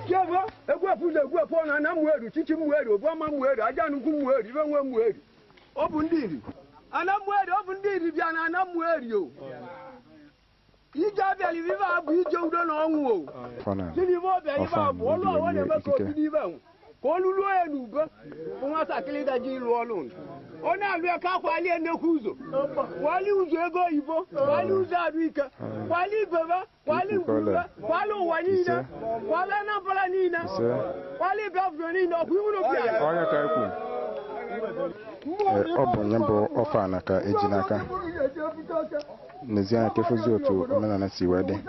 Kiava, egwa pona na mweru, chichi mweru, bwama mweru, ajanu kumweru, iwe mweru. Obundiri. Ana mweru, obundiri biana ana mweru yo. Ija beli viva abu ije udo na onwu o. Kini bo beli ba abu olu awon e meko bidi ba un. Ko lulu enu go. Won sa kile da ji lu olun. Ona lu e ka kwali enekuzo. Wali uzo ego ibo, wali uzo aduika. Wali baba, wali ngura, wali wanina, wala na bala nina. Wali bafro nina, ku uno bia. Oya ka ku. Obo nyambo ofa na ka ejinaka. Nezia kefuzi otu omena na si wede.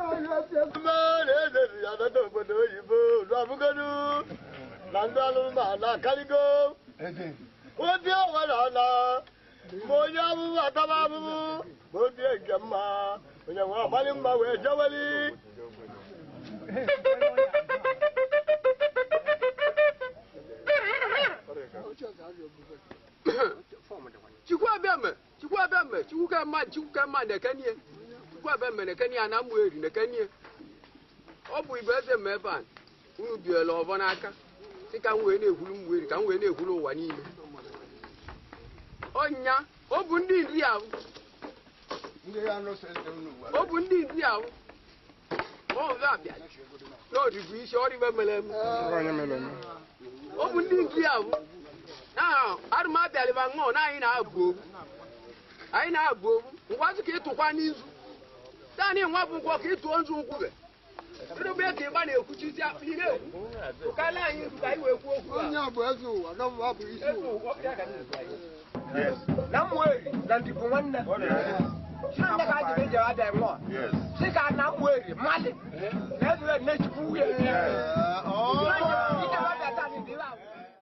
Chukwa ma de kanie. Chukwa bemme de kanie na mueri de kanie. Obu ibeze meban. Unu biele obo n'aka. Sika nwe na ehulu mueri ka nwe na ehulu ụwa niile. Onya, obu ndị nri ahụ. Obu ndị nri ahụ. O ga abịa. No ribu isi ori memele. Obu ndị nri ahụ. Na, arụma abịa liba ngo na anyị na-abụ. Anyị na-abụ ngwazi ka ịtụkwa n'izu. Dani nwa bụ ngwa ka ịtụọ nzu ukwu be. Ndị be ka ịgba na-ekwuchizi afọ ire ekwu. Ụkala anyị nzu ka anyị wee kwuo okwu. Onye bụ eze ụwa, na mwa bụ isi ụwa. Na mweri, na ndịbụ nwanne. Ndị ka ajị eji abịa nwa. Si ka